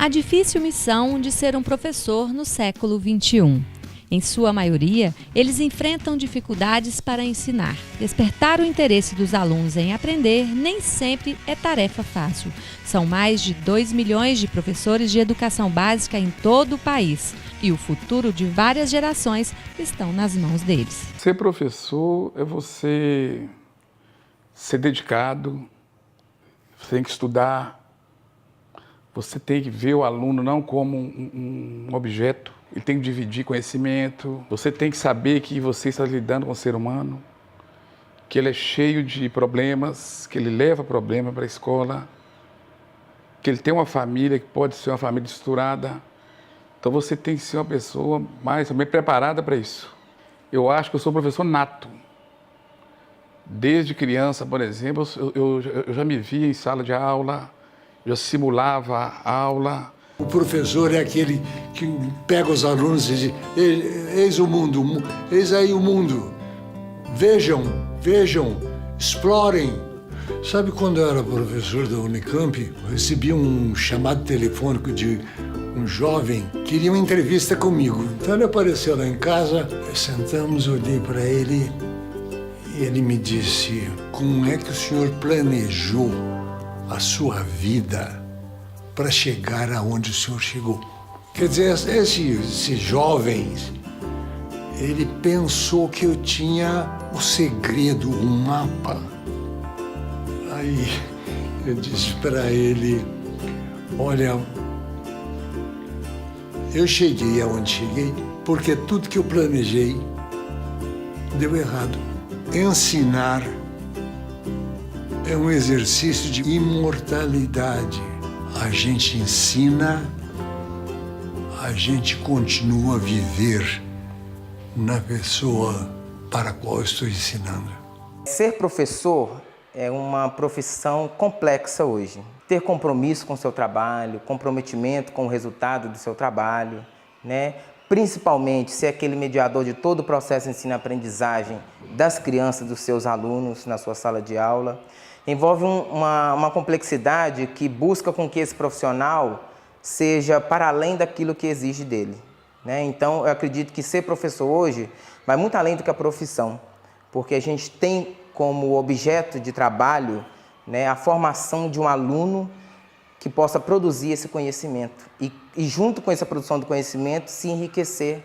A difícil missão de ser um professor no século XXI. Em sua maioria, eles enfrentam dificuldades para ensinar. Despertar o interesse dos alunos em aprender nem sempre é tarefa fácil. São mais de 2 milhões de professores de educação básica em todo o país. E o futuro de várias gerações estão nas mãos deles. Ser professor é você ser dedicado, você tem que estudar, você tem que ver o aluno não como um objeto, ele tem que dividir conhecimento, você tem que saber que você está lidando com um ser humano, que ele é cheio de problemas, que ele leva problema para a escola, que ele tem uma família que pode ser uma família estruturada. Então você tem que ser uma pessoa mais ou menos preparada para isso. Eu acho que eu sou professor nato. Desde criança, por exemplo, eu já me via em sala de aula, já simulava a aula. O professor é aquele que pega os alunos e diz: eis o mundo, eis aí o mundo. Vejam, explorem. Sabe quando eu era professor da Unicamp, eu recebi um chamado telefônico de um jovem que queria uma entrevista comigo. Então ele apareceu lá em casa, sentamos, olhei para ele e ele me disse: como é que o senhor planejou a sua vida para chegar aonde o senhor chegou? Quer dizer, esse jovem, ele pensou que eu tinha o segredo, o mapa. Aí eu disse para ele: olha, eu cheguei aonde cheguei porque tudo que eu planejei deu errado. Ensinar é um exercício de imortalidade. A gente ensina, a gente continua a viver na pessoa para a qual eu estou ensinando. Ser professor é uma profissão complexa hoje. Ter compromisso com o seu trabalho, comprometimento com o resultado do seu trabalho, né? Principalmente ser aquele mediador de todo o processo de ensino-aprendizagem das crianças, dos seus alunos na sua sala de aula. Envolve uma complexidade que busca com que esse profissional seja para além daquilo que exige dele, né? Então, eu acredito que ser professor hoje vai muito além do que a profissão, porque a gente tem como objeto de trabalho, né, a formação de um aluno que possa produzir esse conhecimento e junto com essa produção do conhecimento, se enriquecer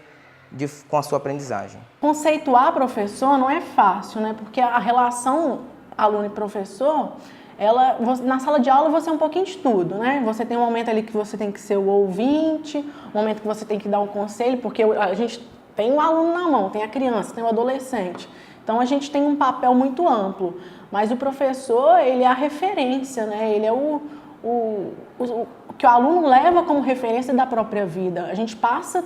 com a sua aprendizagem. Conceituar professor não é fácil, né? Porque a relação aluno e professor, na sala de aula você é um pouquinho de tudo, né? Você tem um momento ali que você tem que ser o ouvinte, um momento que você tem que dar um conselho, porque a gente tem o aluno na mão, tem a criança, tem o adolescente. Então a gente tem um papel muito amplo, mas o professor, ele é a referência, né? Ele é o que o aluno leva como referência da própria vida. A gente passa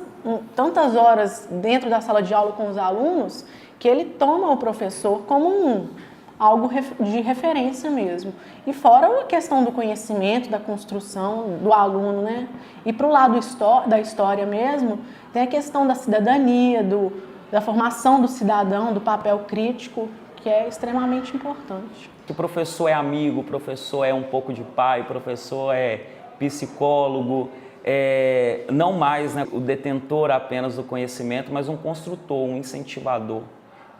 tantas horas dentro da sala de aula com os alunos que ele toma o professor como algo de referência mesmo. E fora a questão do conhecimento, da construção do aluno, né? E para o lado da história mesmo, tem a questão da cidadania, da formação do cidadão, do papel crítico, que é extremamente importante. O professor é amigo, o professor é um pouco de pai, o professor é psicólogo, não mais, né, o detentor apenas do conhecimento, mas um construtor, um incentivador.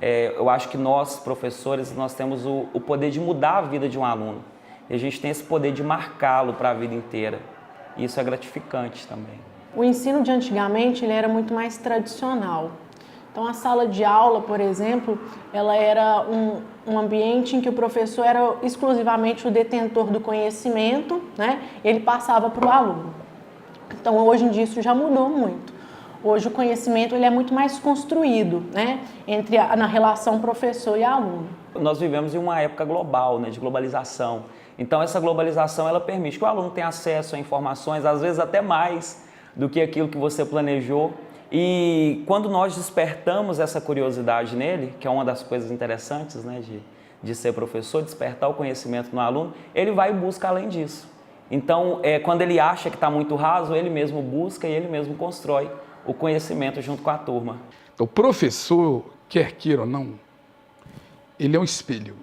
Eu acho que nós, professores, nós temos o poder de mudar a vida de um aluno. E a gente tem esse poder de marcá-lo para a vida inteira. E isso é gratificante também. O ensino de antigamente ele era muito mais tradicional. Então, a sala de aula, por exemplo, ela era um ambiente em que o professor era exclusivamente o detentor do conhecimento, né? Ele passava para o aluno. Então, hoje em dia, isso já mudou muito. Hoje, o conhecimento ele é muito mais construído, né? Na relação professor e aluno. Nós vivemos em uma época global, né? De globalização. Então, essa globalização ela permite que o aluno tenha acesso a informações, às vezes até mais do que aquilo que você planejou. E quando nós despertamos essa curiosidade nele, que é uma das coisas interessantes, né, de ser professor, despertar o conhecimento no aluno, ele vai e busca além disso. Então, quando ele acha que está muito raso, ele mesmo busca e ele mesmo constrói o conhecimento junto com a turma. O professor, quer queira ou não, ele é um espelho.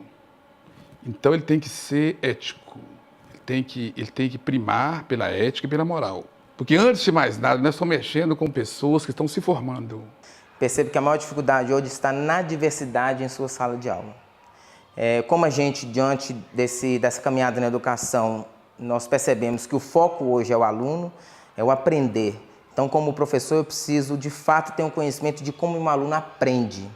Então, ele tem que ser ético. Ele tem que primar pela ética e pela moral. Porque antes de mais nada, nós estamos mexendo com pessoas que estão se formando. Percebo que a maior dificuldade hoje está na diversidade em sua sala de aula. Como a gente, diante dessa caminhada na educação, nós percebemos que o foco hoje é o aluno, é o aprender. Então, como professor, eu preciso, de fato, ter um conhecimento de como um aluno aprende.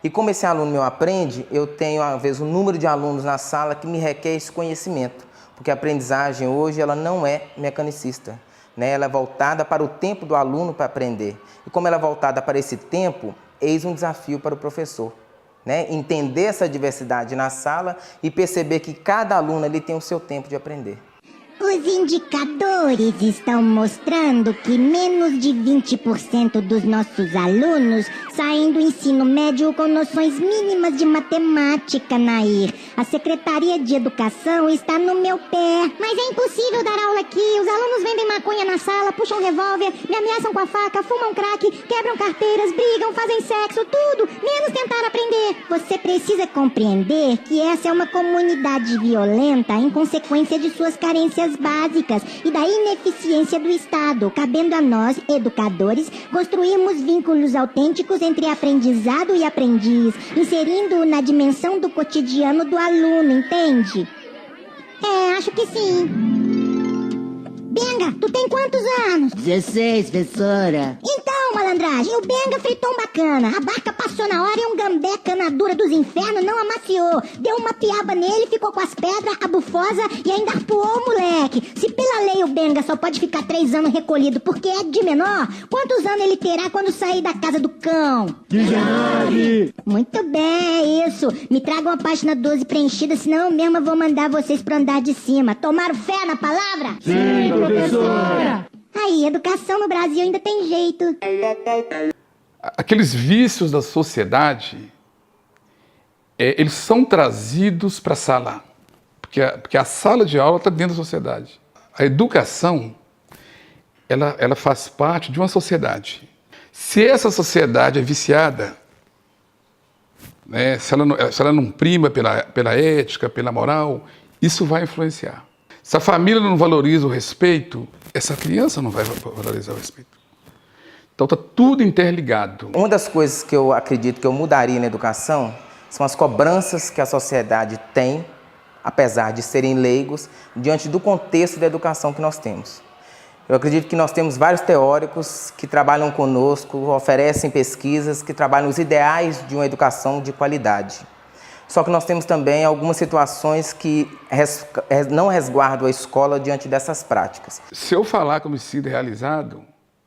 E como esse aluno meu aprende, eu tenho, às vezes, um número de alunos na sala que me requer esse conhecimento. Porque a aprendizagem hoje, ela não é mecanicista, né? Ela é voltada para o tempo do aluno para aprender. E como ela é voltada para esse tempo, eis um desafio para o professor, né? Entender essa diversidade na sala e perceber que cada aluno ali tem o seu tempo de aprender. Os indicadores estão mostrando que menos de 20% dos nossos alunos saem do ensino médio com noções mínimas de matemática, Nair. A Secretaria de Educação está no meu pé. Mas é impossível dar aula aqui. Os alunos vendem maconha na sala, puxam revólver, me ameaçam com a faca, fumam crack, quebram carteiras, brigam, fazem sexo, tudo, menos tentar aprender. Você precisa compreender que essa é uma comunidade violenta em consequência de suas carências básicas e da ineficiência do Estado, cabendo a nós, educadores, construirmos vínculos autênticos entre aprendizado e aprendiz, inserindo-o na dimensão do cotidiano do aluno, entende? Acho que sim. Benga, tu tem quantos anos? 16, professora. Então, malandragem, o Benga fritou um bacana. A barca passou na hora e um gambé canadura dos infernos não amaciou. Deu uma piaba nele, ficou com as pedras, a bufosa e ainda arpoou o moleque. Se pela lei o Benga só pode ficar 3 anos recolhido porque é de menor, quantos anos ele terá quando sair da casa do cão? 19. Muito bem, é isso. Me traga uma página 12 preenchida, senão eu mesma vou mandar vocês pro andar de cima. Tomaram fé na palavra? Sim, professora. Aí, educação no Brasil ainda tem jeito. Aqueles vícios da sociedade, eles são trazidos para a sala. Porque a sala de aula está dentro da sociedade. A educação, ela faz parte de uma sociedade. Se essa sociedade é viciada, né, se ela não prima pela ética, pela moral, isso vai influenciar. Se a família não valoriza o respeito, essa criança não vai valorizar o respeito. Então está tudo interligado. Uma das coisas que eu acredito que eu mudaria na educação são as cobranças que a sociedade tem, apesar de serem leigos, diante do contexto da educação que nós temos. Eu acredito que nós temos vários teóricos que trabalham conosco, oferecem pesquisas, que trabalham os ideais de uma educação de qualidade. Só que nós temos também algumas situações que não resguardam a escola diante dessas práticas. Se eu falar que eu me sinto realizado,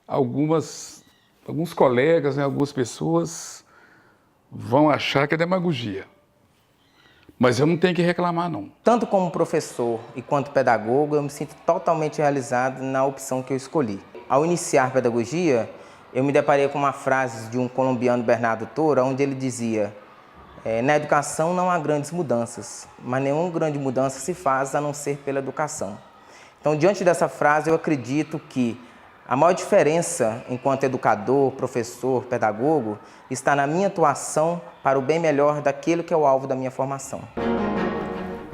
alguns colegas, né, algumas pessoas vão achar que é demagogia. Mas eu não tenho que reclamar, não. Tanto como professor e quanto pedagogo, eu me sinto totalmente realizado na opção que eu escolhi. Ao iniciar pedagogia, eu me deparei com uma frase de um colombiano, Bernardo Toro, onde ele dizia: na educação não há grandes mudanças, mas nenhuma grande mudança se faz a não ser pela educação. Então, diante dessa frase, eu acredito que a maior diferença enquanto educador, professor, pedagogo, está na minha atuação para o bem melhor daquilo que é o alvo da minha formação.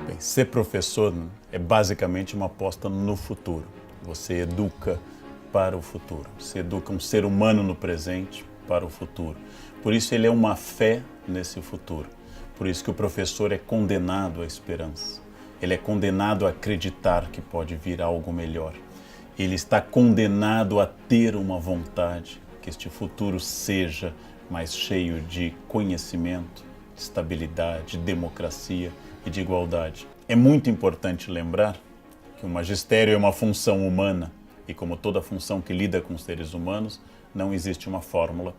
Bem, ser professor é basicamente uma aposta no futuro. Você educa para o futuro. Você educa um ser humano no presente para o futuro. Por isso ele é uma fé nesse futuro. Por isso que o professor é condenado à esperança. Ele é condenado a acreditar que pode vir algo melhor. Ele está condenado a ter uma vontade que este futuro seja mais cheio de conhecimento, de estabilidade, de democracia e de igualdade. É muito importante lembrar que o magistério é uma função humana e, como toda função que lida com os seres humanos, não existe uma fórmula.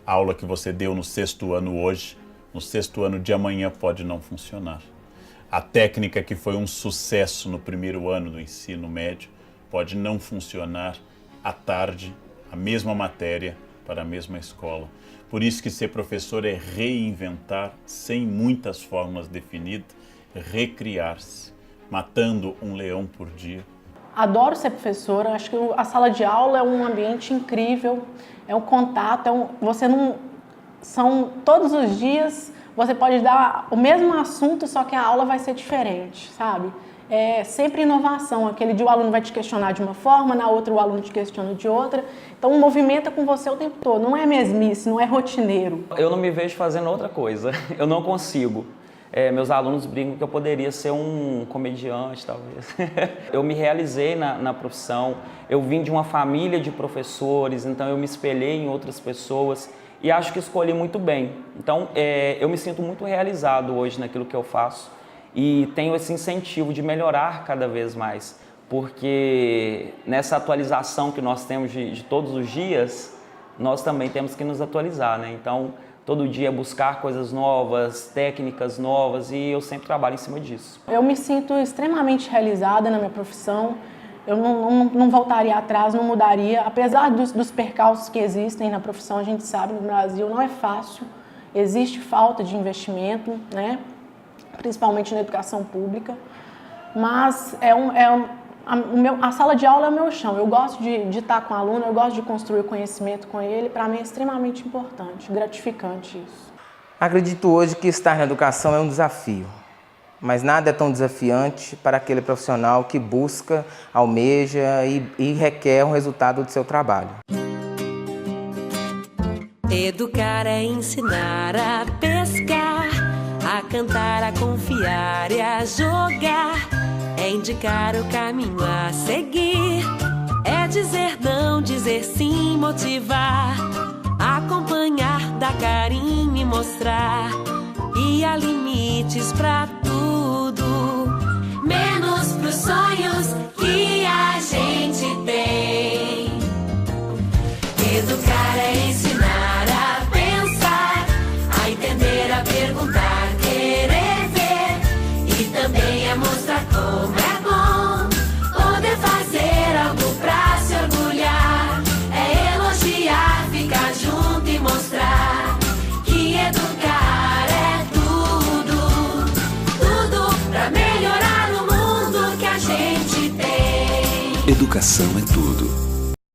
A aula que você deu no 6º ano hoje, no 6º ano de amanhã pode não funcionar. A técnica que foi um sucesso no 1º ano do ensino médio pode não funcionar à tarde, a mesma matéria para a mesma escola. Por isso que ser professor é reinventar, sem muitas fórmulas definidas, recriar-se, matando um leão por dia. Adoro ser professora, acho que a sala de aula é um ambiente incrível, é um contato, são todos os dias, você pode dar o mesmo assunto, só que a aula vai ser diferente, sabe? é sempre inovação, aquele de o aluno vai te questionar de uma forma, na outra o aluno te questiona de outra, então movimenta com você o tempo todo, não é mesmice, não é rotineiro. Eu não me vejo fazendo outra coisa, eu não consigo. Meus alunos brincam que eu poderia ser um comediante, talvez. Eu me realizei na profissão, eu vim de uma família de professores, então eu me espelhei em outras pessoas e acho que escolhi muito bem. Então, eu me sinto muito realizado hoje naquilo que eu faço e tenho esse incentivo de melhorar cada vez mais, porque nessa atualização que nós temos de todos os dias, nós também temos que nos atualizar, né? Então, todo dia buscar coisas novas, técnicas novas, e eu sempre trabalho em cima disso. Eu me sinto extremamente realizada na minha profissão, eu não voltaria atrás, não mudaria, apesar dos percalços que existem na profissão, a gente sabe, no Brasil não é fácil, existe falta de investimento, né? Principalmente na educação pública, mas a sala de aula é o meu chão, eu gosto de estar com o aluno, eu gosto de construir conhecimento com ele, para mim é extremamente importante, gratificante isso. Acredito hoje que estar na educação é um desafio, mas nada é tão desafiante para aquele profissional que busca, almeja e requer um resultado do seu trabalho. Educar é ensinar a pescar, a cantar, a confiar e a jogar. É indicar o caminho a seguir, é dizer não, dizer sim, motivar, acompanhar, dar carinho e mostrar. E há limites pra tudo, menos pros sonhos que a gente tem. Educar é ensinar a pensar, a entender, a perguntar, querer ver, e também é mostrar como é bom poder fazer algo pra se orgulhar. É elogiar, ficar junto e mostrar que educar é tudo, tudo pra melhorar o mundo que a gente tem. Educação é tudo.